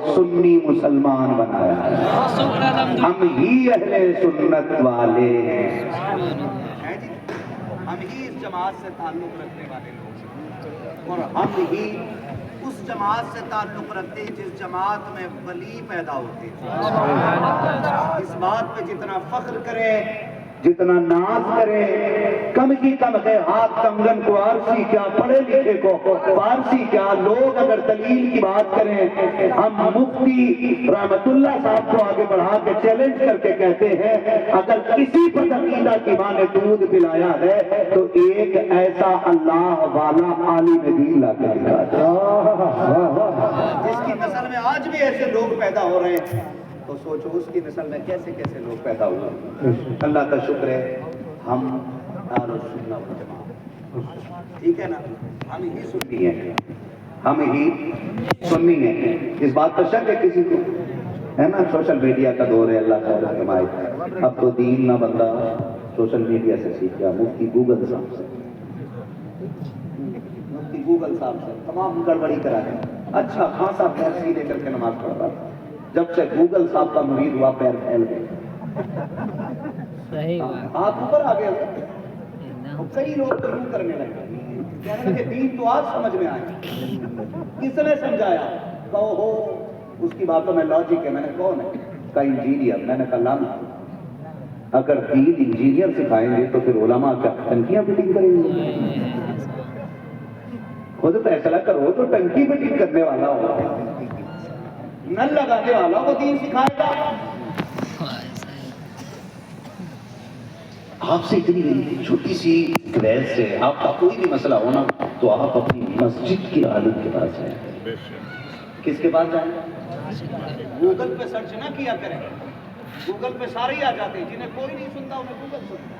سنی مسلمان بنایا ہے، ہم ہی اہل سنت والے ہیں۔ ہم ہی اس جماعت سے تعلق رکھنے والے لوگ ہیں، اور ہم ہی اس جماعت سے تعلق رکھتے ہیں جس جماعت میں ولی پیدا ہوتے ہیں۔ اس بات پہ جتنا فخر کرے، جتنا ناز کرے، کم ہی کم ہے ہاتھ کنگن کو عارسی کیا، پڑھے لکھے کو فارسی کیا۔ لوگ اگر دلیل کی بات کریں، ہم مفتی رحمت اللہ صاحب کو آگے بڑھا کے چیلنج کر کے کہتے ہیں، اگر کسی پر عقیدہ کی ماں نے دودھ پلایا ہے تو ایک ایسا اللہ والا عالم دین لا کے دکھا دے۔ جس کی نسل میں آج بھی ایسے لوگ پیدا ہو رہے ہیں تو سوچو اس کی نسل میں کیسے کیسے لوگ پیدا ہوئے۔ اللہ کا شکر ہے ہم اہل سنت والجماعت، ٹھیک ہے نا، ہم ہی سنی ہیں، ہم ہی سنی ہیں۔ اس بات پر شک ہے کسی کو؟ ہے نا، سوشل میڈیا کا دور ہے، اللہ خیر فرمائے۔ اب تو دین نہ بندہ سوشل میڈیا سے سیکھ گیا، مفتی گوگل صاحب سے، مفتی گوگل صاحب سے تمام گڑبڑی کرا ہے۔ اچھا خاصا پیر سیدھے کر کے نماز پڑھتا تھا، جب سے گوگل صاحب کا مرید ہوا پیر پھیل گئے، ہاتھ اوپر آ گیا۔ کئی لوگ تو یوں کرنے لگے، کہنے لگے دین تو آج سمجھ میں آئے، کس نے سمجھایا؟ کہو ہو اس کی باتوں میں لاجک ہے۔ میں نے کون ہے؟ کہا انجینئر۔ میں نے کہا لانا، اگر دین انجینئر سکھائیں گے تو پھر علماء کیا ٹنکیاں فٹنگ کریں گے؟ خود فیصلہ کرو، جو ٹنکی فٹنگ کرنے والا ہو، نل لگانے والا وہ دین سکھائے گا۔ آپ سے اتنی چھوٹی سی بحث سے آپ کا کوئی بھی مسئلہ ہونا تو آپ اپنی مسجد کے عالم کے پاس جائیں۔ کس کے پاس جائیں؟ گوگل پہ سرچ نہ کیا کریں، گوگل پہ سارے ہی آ جاتے ہیں، جنہیں کوئی نہیں سنتا انہیں گوگل سنتا،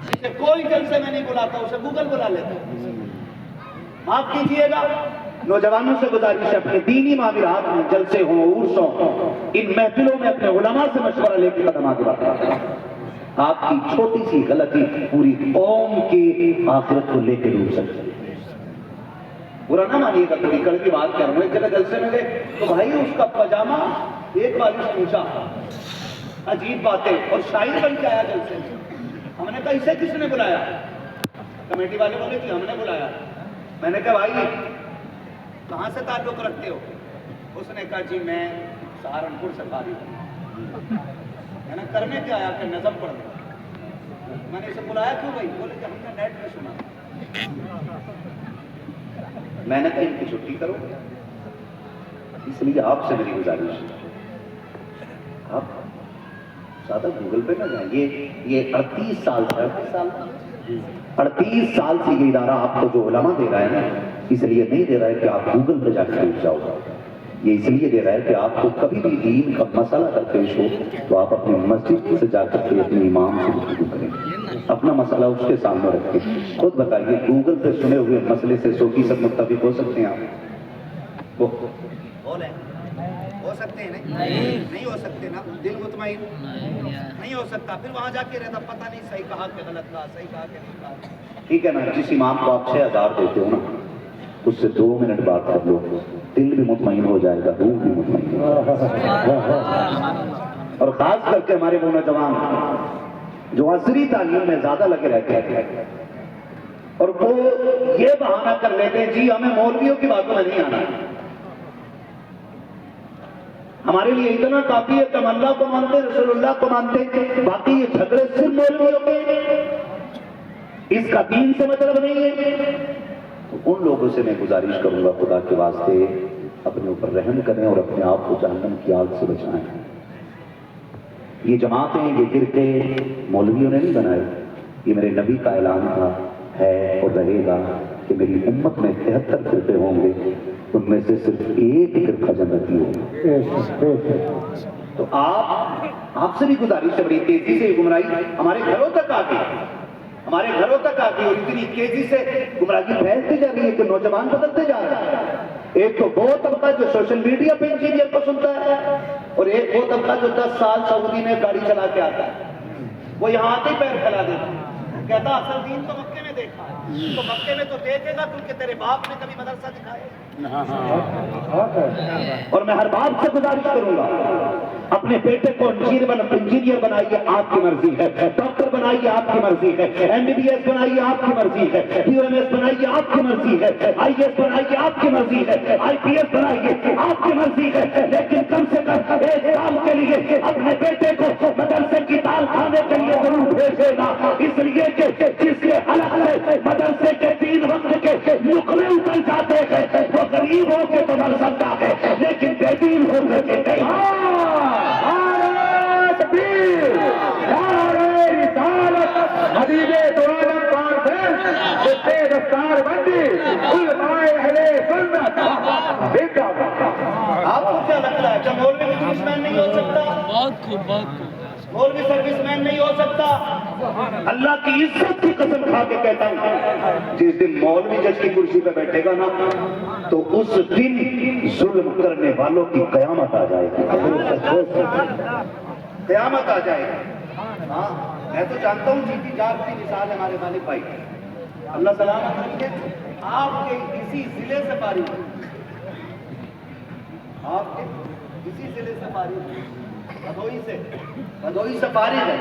جسے کوئی جلسے میں نہیں بلاتا اسے گوگل بلا لیتا ہے۔ معاف کیجئے گا، نوجوانوں سے گزارش ہے اپنے دینی معاملات میں جلسے ہوں، عرس ہوں، ان محفلوں میں اپنے علماء سے مشورہ لے کے قدم آگے بڑھیں۔ آپ کی چھوٹی سی غلطی پوری قوم کی آخرت کو لے کے ڈوب سکتی ہے۔ برا نہ مانیے گا، تھوڑی کڑوی بات کر رہا ہوں۔ ایک جگہ جلسے میں گئے تو بھائی اس کا پاجامہ ایک بالش پوچھا، عجیب باتیں، اور شاعر بن کے آیا جلسے میں۔ ہم نے کہا اسے کس نے بلایا؟ کمیٹی والے بولے جی ہم نے بلایا۔ میں نے کہا بھائی کہاں سے تعلق رکھتے ہو؟ اس نے کہا جی میں سہارنپور سے فارغ ہوں۔ میں نے کرنے کیا آیا کہ نظم پڑھ دیں۔ میں نے اسے بلایا کیوں بھائی؟ بولے کہ ہم نے نیٹ پہ سنا۔ میں نے کہا ان کی چھٹی کرو، اس لیے آپ سے میری گزارش ہے آپ زیادہ گوگل پہ نہ جائیں۔ یہ 38 سال سے 38 سال سے یہ ادارہ آپ کو جو علماء دے رہا ہے نا، اس لیے نہیں دے رہا ہے کہ آپ گوگل پہ جا کے پوچھ جاؤ، یہ اس لیے دے رہا ہے کہ آپ کو کبھی بھی دین کا مسئلہ اگر پیش ہو تو آپ اپنی مسجد سے جا کر کے اپنے امام سے گفتگو کریں، اپنا مسئلہ اس کے سامنے رکھیں۔ خود بتائیے گوگل پہ سنے ہوئے مسئلے سے 100% متفق ہو سکتے ہیں آپ؟ ہو سکتے ہیں؟ نہیں ہو سکتے نا، دل مطمئن نہیں ہو سکتا، پھر وہاں جا کے رہتا پتہ نہیں صحیح کہا کہ غلط کہا، صحیح کہا کہ نہیں کہا۔ ٹھیک ہے نا، جس امام کو آپ 6000 دیتے ہو نا، اس سے 2 منٹ بات کر لو، دل بھی مطمئن ہو جائے گا، روح بھی مطمئن ہو جائے گا۔ اور خاص کر کے ہمارے وہ نوجوان جو عصری تعلیم میں زیادہ لگے رہتے ہیں اور وہ یہ بہانہ کر لیتے ہیں جی ہمیں مولویوں کی باتوں میں نہیں آنا، ہمارے لیے اتنا کافی ہے کہ ہم اللہ کو مانتے، رسول اللہ کو مانتے، باقی یہ جھگڑے صرف مولویوں کے، اس کا دین سے مطلب نہیں ہے۔ تو ان لوگوں سے میں گزارش کروں گا خدا کے واسطے اپنے اوپر رحم کریں اور اپنے آپ کو جہنم کی آگ سے بچائیں۔ یہ جماعتیں، یہ فرقے مولویوں نے نہیں بنائے، یہ میرے نبی کا اعلان تھا، ہے اور رہے گا کہ میری امت میں 73 فرقے ہوں گے، ان میں سے صرف ایک فرقہ جنتی ہوگا۔ تو آپ سے بھی گزارش ہے، بڑی تیزی سے گمراہی ہمارے گھروں تک آ گئی، ہمارے گھروں تک آ گئی، اور اتنی تیزی سے گمراہی پھیلتی جا رہی ہے کہ نوجوان بدلتے جا رہے ہیں۔ ایک تو وہ طبقہ جو سوشل میڈیا پہ انجینئر کو سنتا ہے، اور ایک وہ طبقہ جو 10 سال سعودی میں گاڑی چلا کے آتا ہے، وہ یہاں آتے ہی پیر پھیلا دیتا ہے، کہتا اصل دین تو مکے میں دیکھا ہے، تو مکے میں تو دیکھے گا کیونکہ تیرے باپ نے کبھی مدرسہ دکھایا۔ اور میں ہر باپ سے گزارش کروں گا اپنے بیٹے کو انجینئر بنائیے، آپ کی مرضی ہے، ڈاکٹر بنائیے، آپ کی مرضی ہے، MBBS بنائیے، آپ کی مرضی ہے، PMS بنائیے، آپ کی مرضی ہے، IAS بنائیے، آپ کی مرضی ہے، IPS بنائیے، آپ کی مرضی ہے، لیکن کم سے کم 1 سال کے لیے اپنے بیٹے کو مدرسے کی دال کھانے کے لیے ضرور بھیجے گا، اس لیے کہ جس کے حلق سے مدرسے کے 3 وقت کے نقلے اتر جاتے ہیں وہ غریب ہو کے تو مر سکتا ہے لیکن بے دین ہو کر کے نہیں۔ آپ کو کیا لگتا ہے کہ مولوی بزنس مین نہیں ہو سکتا؟ بہت خوب، بہت خوب۔ مولوی سروس مین نہیں ہو سکتا؟ اللہ کی عزت کی قسم کھا کے کہتا ہوں جس دن مولوی جج کی کرسی پہ بیٹھے گا نا تو اس دن ظلم کرنے والوں کی قیامت آ جائے گی، قیامت آ جائے گی۔ ہاں میں تو جانتا ہوں جیتی جاگتی مثال ہے ہمارے مالک بھائی، اللہ سلامت رکھے۔ آپ کے اسی ضلع سے پاری ہوئی، آپ کے اسی ضلع سے پاری ہوئی، بھدوئی سے فارغ ہے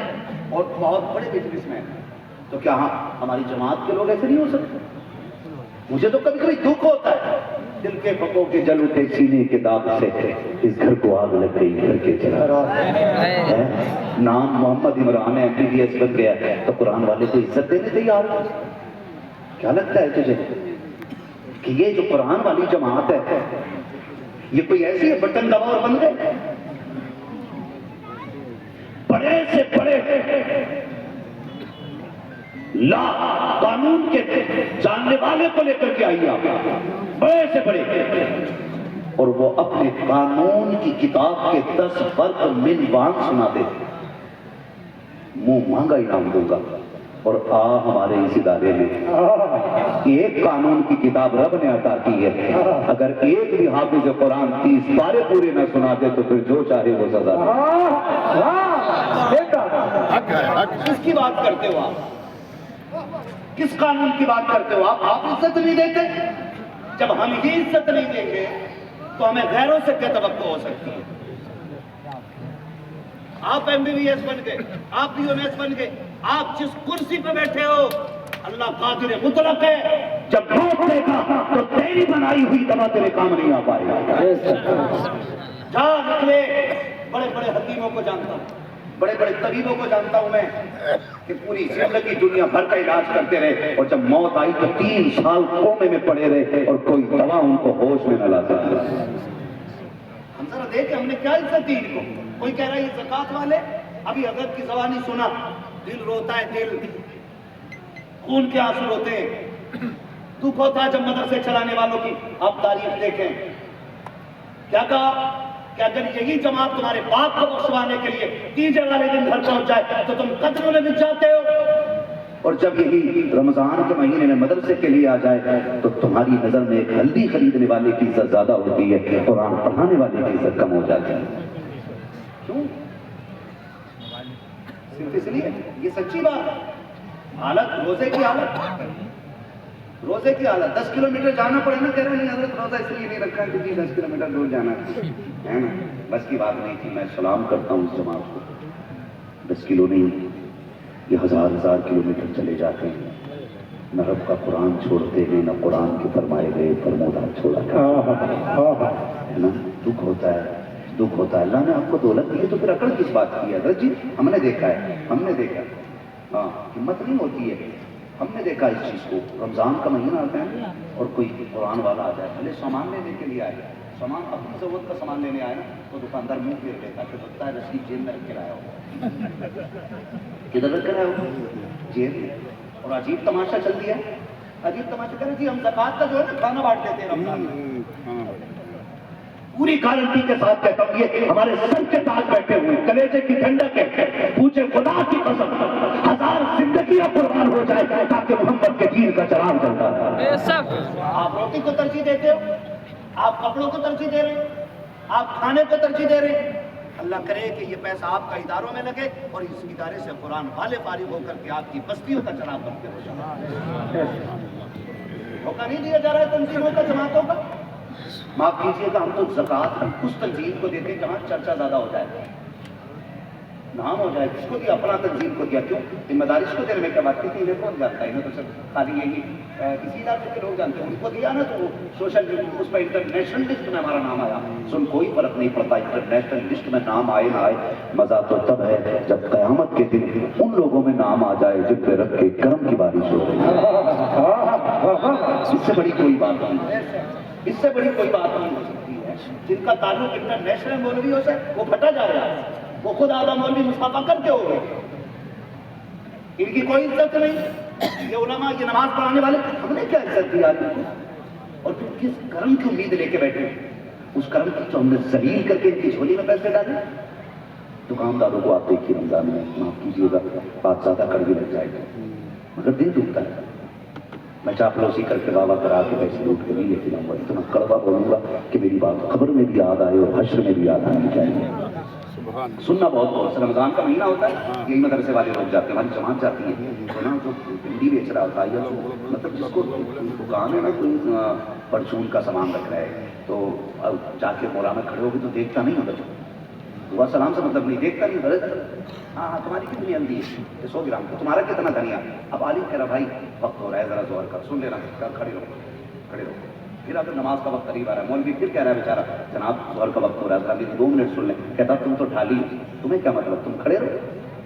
اور بہت بڑے بزنس مین ہیں، تو کیا ہماری جماعت کے لوگ ایسے نہیں ہو سکتے؟ مجھے تو کبھی کبھی دکھ ہوتا ہے، دل کے پھپھوں کے جل اٹھے سینے کے داغ سے اس گھر کو آگ لگ گئی، گھر کے چلا نام محمد عمران ہے، MBBS بن گیا تو قرآن والے کو عزت دینے تیار ہو؟ کیا لگتا ہے تجھے کہ یہ جو قرآن والی جماعت ہے یہ کوئی ایسی ہے بٹن دبا اور بن گئے؟ بڑے سے بڑے لا قانون کے جاننے والے کو لے کر کے آئیے آپ، بڑے سے بڑے، اور وہ اپنے قانون کی کتاب کے 10 فرق من وان سنا دے، منہ مانگا انعام دوں گا۔ اور ہمارے اس ادارے میں ایک قانون کی کتاب رب نے عطا کی ہے، اگر ایک بھی حافظ قرآن 30 پارے پورے نہ سنا دے تو پھر جو چاہے وہ سزا دے۔ کس کی بات کرتے ہو آپ؟ کس قانون کی بات کرتے ہو آپ عزت نہیں دیتے؟ جب ہم یہ عزت نہیں دیں گے تو ہمیں غیروں سے کیا توقع ہو سکتی ہے؟ آپ MBBS بن گئے، آپ PMS بن گئے، آپ جس کرسی پہ بیٹھے ہو اللہ قادر مطلق ہے، جب موت دے گا تو تیری بنائی ہوئی دوا تیرے کام نہیں آ پائے گا۔ جا نکلے، بڑے بڑے حکیموں کو جانتا ہوں، بڑے بڑے طبیبوں کو جانتا ہوں میں کہ پوری زندگی دنیا بھر کا علاج کرتے رہے اور جب موت آئی تو 3 سال کومے میں پڑے رہے اور کوئی دوا ان کو ہوش میں نہ لا سکتا۔ ہم ذرا دیکھیں ہم نے کیا عزت دی ان کو۔ کوئی کہہ رہا ہے یہ زکوٰۃ والے، ابھی حضرت کی زبانی سنا، دل روتا ہے، دل خون کے آنسو روتے ہیں، دکھ ہوتا ہے جب مدرسے چلانے والوں کی آپ تاریخ دیکھیں۔ کیا کہا کہ اگر یہی جماعت تمہارے باپ کو بخشوانے کے لیے تیجے والے دن گھر پہنچ جائے تو تم قتلوں میں بچ جاتے ہو، اور جب یہی رمضان کے مہینے میں مدرسے کے لیے آ جائے تو تمہاری نظر میں ایک ہلدی خریدنے والے کی عزت زیادہ ہوتی ہے، قرآن پڑھانے والے کی عزت کم ہو جاتی ہے۔ کیوں؟ صرف اس لیے، یہ سچی بات ہے۔ حالت روزے کی حالت، روزے کی حالت 10 کلومیٹر جانا پڑے نا، کہہ رہے نہیں حضرت روزہ اس لیے نہیں رکھا کیونکہ 10 کلومیٹر دور جانا ہے نا، بس کی بات نہیں تھی۔ میں سلام کرتا ہوں اس جماعت کو، 10 کلو نہیں، یہ ہزار کلومیٹر چلے جاتے ہیں، نہ رب کا قرآن چھوڑتے ہیں نہ قرآن کے فرمائے گئے فرمودات چھوڑا ہے نا۔ دکھ ہوتا ہے، دکھ ہوتا ہے۔ اللہ نے آپ کو دولت دی ہے تو پھر اکڑ کس بات کی ہے حضرت جی؟ ہم نے دیکھا ہے، ہم نے دیکھا، ہاں ہمت نہیں ہوتی ہے۔ ہم نے دیکھا اس چیز کو، رمضان کا مہینہ آتا ہے اور کوئی قرآن والا آ جائے، بھلے سامان لینے کے لیے آئے، سامان اپنی ضرورت کا سامان لینے آئے نا تو دکاندار منہ پھیر دیتا کہ لگتا ہے رسید جیب میں رکھ کے لایا ہو۔ کدھر رکھ کر آئے ہو؟ جیب میں۔ اور عجیب تماشا چل دیا، عجیب تماشا کریں جی، ہم زکوٰۃ کا جو ہے نا کھانا بانٹ دیتے ہیں رمضان میں۔ پوری گارنٹی کے ساتھ کہتا ہوں یہ ہمارے سر کے تاج بیٹھے ہوئے، کلیجے کی ٹھنڈک ہے، پوچھے خدا کی قسم 1000 زندگیاں قربان ہو جائے تاکہ محمد کے دین کا چراغ جلتا ہے۔ آپ روٹی کو ترجیح دیتے ہو، آپ کپڑوں کو ترجیح دے رہے ہیں، آپ کھانے کو ترجیح دے رہے ہیں۔ اللہ کرے کہ یہ پیسہ آپ کا اداروں میں لگے اور اس ادارے سے قرآن والے فارغ ہو کر کے آپ کی بستیوں کا چراغ بن کے ہو جائے۔ موقع نہیں دیا جا رہا ہے تنظیموں کا، جماعتوں کا، معاف کیجیے گا، ہم تو زکوٰۃ اس تنظیم کو دیتے ہیں جہاں چرچا زیادہ ہو جائے، نام ہو جائے، کس کو دیا؟ اپنا تنظیم کو دیا. کیوں؟ ان مدارس کو دینے میں کیا بات کی تھی؟ انہیں کون جانتا ہے؟ انہیں تو صرف خالی یہی کسی علاقے کے لوگ جانتے ہیں. ان کو دیا نا تو سوشل اس پر انٹرنیشنل لسٹ میں ہمارا نام آیا. سن کوئی فرق نہیں پڑتا انٹرنیشنل لسٹ میں نام آئے نہ آئے، مزہ تو تب ہے جب قیامت کے دن ان لوگوں میں نام آ جائے جن پہ رب کے کرم کی بارش ہو رہی ہے. اس سے بڑی کوئی بات نہیں، اس سے بڑی کوئی بات نہیں ہو سکتی ہے. جن کا تعلق انٹرنیشنل مولویوں سے وہ پھٹا جا رہا ہے، وہ خود آدھا مولوی مصطفیٰ کرتے ہو گئے. ان کی کوئی عزت نہیں. یہ علماء، یہ نماز پڑھانے والے، ہم نے کیا عزت دی آدمی کو؟ اور پھر کس کرم کی امید لے کے بیٹھے؟ اس کرم کی تو ہم نے ذلیل کر کے ان کی جھولی میں پیسے ڈالے. دکانداروں کو آپ دیکھیے رمضان میں، معاف کیجیے گا بات زیادہ کڑوی لگ جائے گی مگر دل دکھتا ہے. میں چاپلوسی کر کے دعویٰ کرا کے پیسے لوٹ کے نہیں لے کے جاؤں گا. اتنا کڑوا بولوں گا کہ میری بات قبر میں بھی یاد آئے اور حشر میں بھی یاد آنی چاہیے. سننا بہت بہت رمضان کا مہینہ ہوتا ہے، یہی مدرسے والے لوگ جاتے ہیں، ہماری جماعت جاتی ہے. تو نا جو بھنڈی بیچ رہا ہوتا ہے یا مطلب جس کو دکان ہے نا کوئی پرچون کا سامان رکھ رہا ہے، تو اب جا کے مولا میں کھڑے ہو گئے تو دیکھتا نہیں ہوتا. دعا سلام سے مطلب نہیں، دیکھتا نہیں. ہاں ہاں تمہاری کتنی ہلدی ہے؟ 100 گرام. تمہارا کتنا دھنیا؟ اب عالم کہہ رہا بھائی وقت ہو رہا ہے ذرا زور کا، سن لینا، کھڑے رہو کھڑے رہو. پھر اگر نماز کا وقت قریب آ رہا ہے، مولوی پھر کہہ رہا ہے بیچارہ جناب ظہر کا وقت ہو رہا ہے، ذرا میری 2 منٹ سن لیں. کہتا تم تو ڈھالی، تمہیں کیا مطلب، تم کھڑے رہو.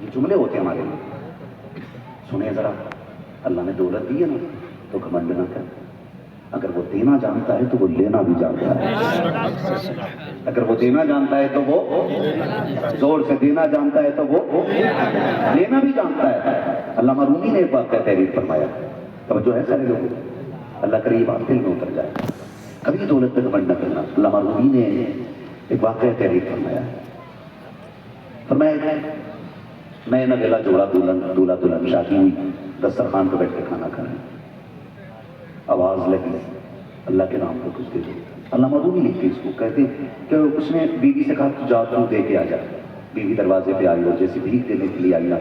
یہ جملے ہوتے ہیں ہمارے لیے. سنیں ذرا، اللہ نے دولت دی ہے نا تو گھمنڈ نہ کر. اگر وہ دینا جانتا ہے تو وہ لینا بھی جانتا ہے. اگر وہ دینا جانتا ہے تو وہ زور سے دینا جانتا ہے تو وہ لینا بھی جانتا ہے. علامہ رومی نے ایک واقعہ تحریر فرمایا، توجہ ہے سارے لوگ، اللہ کرے یہ بات دل میں اتر جائے. کبھی دولت پہ گھمنڈ نہ کرنا. علامہ رومی نے ایک واقعہ تحریر فرمایا، میں نہ گلا جوڑا دولہا دلہن شادی ہوئی، دسترخوان پہ بیٹھ کے کھانا کھا رہے، آواز لگی اللہ کے نام کو کچھ دے دو. علامہ رومی لکھتے اس کو، کہتے کہ اس نے بیوی سے کہا تو جا تو دے کے آ جا. بیوی دروازے پہ آئی اور جیسے بھیک دینے کے لیے آئی نا،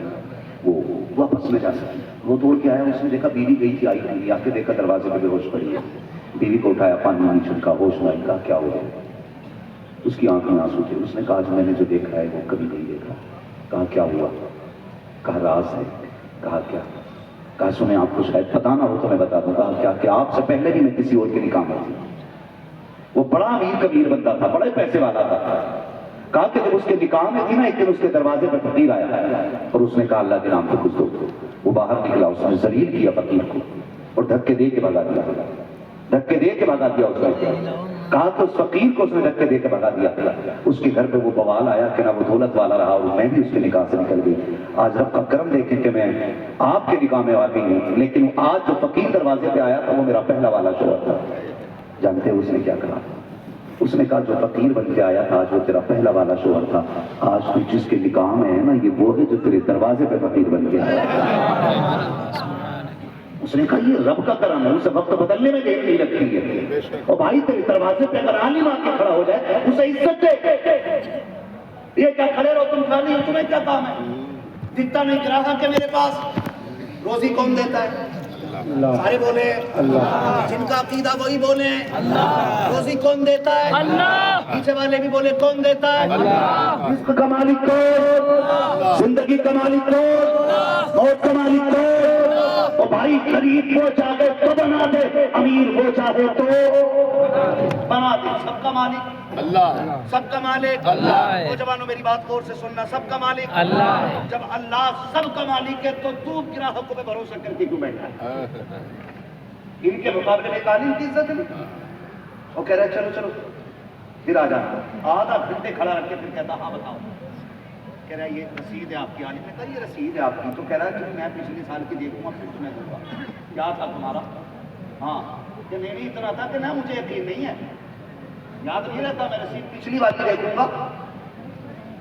وہ واپس میں جا سکی. وہ توڑ کے آیا، اس نے دیکھا بیوی گئی تھی، آئی نہیں. آ کے دیکھا دروازے پہ بے ہوش پڑی ہے. بیوی کو اٹھایا، پانی نہیں چھڑکا، ہوش میں آئی. کہا کیا ہو گیا؟ اس کی آنکھ میں آنسو تھے. اس نے کہا جو میں نے جو دیکھا ہے وہ کبھی نہیں دیکھا. کہا کیا ہوا؟ کہا راز ہے. کہا کیا؟ کہا سنیں آپ کو شاید پتہ نہ ہو تو میں بتا دوں. کہا کیا؟ کہ آپ سے پہلے بھی میں کسی اور کے نکاح میں تھی. وہ بڑا امیر کبیر بندہ تھا، بڑے پیسے والا تھا. کہا کہ جب اس کے نکاح میں تھی نا، ایک دن اس کے دروازے پر فقیر آیا اور اس نے کہا اللہ کے نام پہ کچھ دو. وہ باہر نکلا، اس نے ذلیل کیا فقیر کو اور دھکے دے کے بھگا دیا. دھکے دے کے بھگا دیا. اس نے کہا تو اس فقیر کو اس نے دھکے دے کے بھگا دیا. اس کے گھر پہ وہ بوال آیا کہ نہ وہ دولت والا رہا اور میں بھی اس کے نکاح سے نکل گئی. آج رب کا کرم دیکھیں کہ میں آپ کے نکاح میں واقعی ہوں، لیکن آج جو فقیر دروازے پہ آیا تھا وہ میرا پہلا والا شوہر تھا. جانتے ہیں اس نے کیا کہا؟ اس نے کہا جو فقیر بن کے آیا تھا آج وہ تیرا پہلا والا شوہر تھا. آج تو جس کے نکاح میں ہے نا، یہ وہ ہے جو تیرے دروازے پہ فقیر بن کے آیا. اس نے کہا یہ رب کا کرم ہے، اسے وقت بدلنے میں دیر نہیں لگتی ہے. اور بھائی تیرے دروازے پہ اگر عالم آ کے کھڑا ہو جائے اسے عزت دے. یہ کیا کھڑے رہو تم کھانے، تمہیں کیا کام ہے؟ دکھتا نہیں گراہک کے میرے پاس. روزی کون دیتا ہے؟ سارے بولے اللہ. جن کا عقیدہ وہی بولے اللہ. روزی کون دیتا ہے؟ اللہ. پیچھے والے بھی بولے کون دیتا ہے؟ اللہ. رزق کا مالک کون؟ زندگی کا مالک کون؟ موت کا مالک کون؟ اور بھائی غریب وہ چاہے تو بنا دے، امیر وہ چاہے تو بنا دے. سب کا مالک اللہ، سب کا مالک اللہ. نوجوانوں میری بات غور سے سننا، سب کا مالک اللہ. جب اللہ سب کا مالک ہے تو گراہکوں پہ بھروسہ کر کے کیوں بیٹھا ہے؟ ان کے مقابلے میں تعلیم کی عزت نہیں. وہ کہہ رہے چلو چلو پھر آ جاتا. آدھا گھنٹے کھڑا رکھ کے پھر کہتا ہاں بتاؤ. کہہ رہا ہے یہ رسید ہے آپ کی. عالم نے کہا یہ رسید ہے آپ کی. تو کہہ رہا ہے کہ میں پچھلے سال کی دیکھوں گا پھر تمہیں دوں گا. کیا تھا تمہارا؟ ہاں کہ نہیں اتنا تھا کہ نہ مجھے یقین نہیں ہے، یاد نہیں رہتا، میں رسید پچھلی والی دیکھوں گا.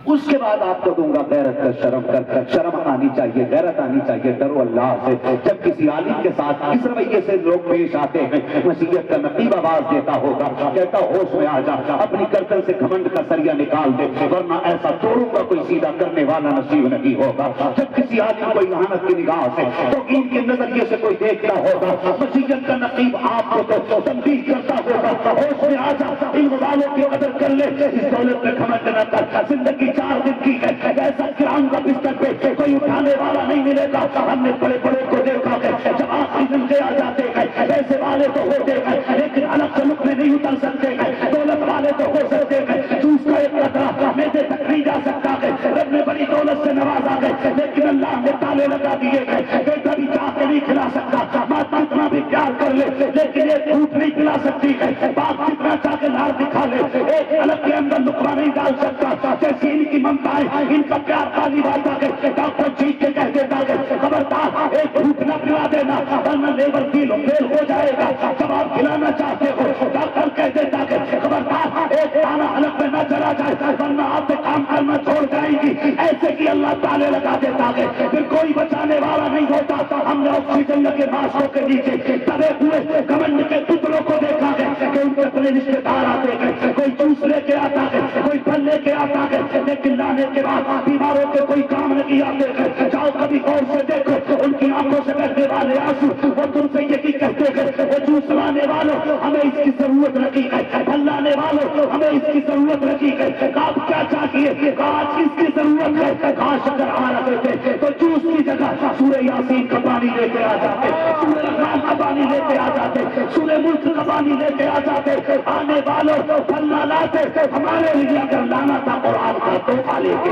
اس کے بعد آپ کو دوں گا غیرت کا شرم آنی چاہیے، غیرت آنی چاہیے، ڈرو اللہ سے۔ جب کسی عالم کے ساتھ اس رویے سے لوگ پیش آتے ہیں، مسیحیت کا نقیب آواز دیتا ہوگا، کہتا ہوش میں آ جا، اپنی گردن سے گھمنڈ کا سریا نکال دے، ورنہ ایسا توڑوں گا کوئی سیدھا کرنے والا نصیب نہیں ہوگا۔ جب کسی عالم کو اہانت کی نگاہ سے، توقیر کے نظریے سے کوئی دیکھتا ہوگا، مسیحیت کا نقیب آپ کو تنبیہ کرتا ہوگا، ہوش میں آ جا، علم والوں کی قدر کر لے، اس دولت میں گھمنڈ نہ کر، زندگی 4 دن کی ہے، ایسا کرام کا بستر پہ کوئی اٹھانے والا نہیں ملے گا۔ ہم نے بڑے بڑے کو دیکھا ہے، جب آخری دن کے آ جاتے ہیں، پیسے والے تو ہوتے ہیں لیکن الگ سے لک میں نہیں اتر سکتے ہیں، دولت والے تو ہو سکتے ہیں، جوس کا ایک قطرہ میدے تک نہیں جا سکتا ہے، رب نے بڑی دولت سے نوازا ہے لیکن اللہ نے تالے لگا دیے ہیں، بیٹا بھی چاہ کے نہیں کھلا سکتا، ماں کتنا بھی پیار کر لے لیکن ایک دھوپ نہیں پلا سکتی ہے، باپ کتنا چاہ کے نار دکھا لے ایک الگ کے اندر لقمہ نہیں ڈال سکتا، جیسی ان کی ممتا ہے، ان کا پیار پالی والا ہے، ڈاکٹر چیز کے کہہ دیتا ہے خبردار ایک دھوپ نہ پلا دینا ورنہ لیور فیل ہو جائے گا، جب آپ کھلانا چاہتے ہو ڈاکٹر کہہ دیتا ہے خبردار ایک دانہ حلق میں نہ چلا جائے ورنہ آپ سے کام کرنا چھوڑ جائیں گی، ایسے کی اللہ تعالی لگا دیتا ہے، پھر کوئی بچانے والا نہیں ہوتا۔ ہم نے آکسیجن کے ماسکوں کے نیچے دبے ہوئے گھمنڈ کے پتلوں کو دیکھا ہے کہ ان کے اپنے رشتے دار آتے ہیں، کوئی جوس لے کے آتا ہے، کوئی پھل لے کے آتا ہے، لیکن لانے کے بعد بیماروں کے کوئی کام نہیں آتے ہیں، جاؤ کبھی غور سے دیکھو ان کی آنکھوں سے بہنے والے آنسو، وہ تم سے یہی کہتے ہیں وہ جوس لانے والوں ہمیں اس کی ضرورت لگی ہے، پھل لانے والوں ہمیں اس کی ضرورت لگی ہے، آپ کیا چاہیے آج اس کی ضرورت ہے، کاش اگر آ رہے تھے تو جوس کی جگہ سورہ یاسین کا پانی لے کے آ جاتے، سورہ رحمان کا پانی لے کے آ جاتے، سورہ ملک کا پانی لے کے آ جاتے، آنے والوں پھل نہ لاتے، ہمارے لیے اگر لانا تھا قرآن کا تحفہ لے کے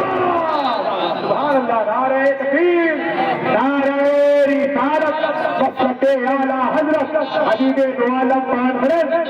سبحان اللہ، نعرہ تکبیر، نعرہ رسالت، وصلت اعلیٰ حضرت حبیب دو عالم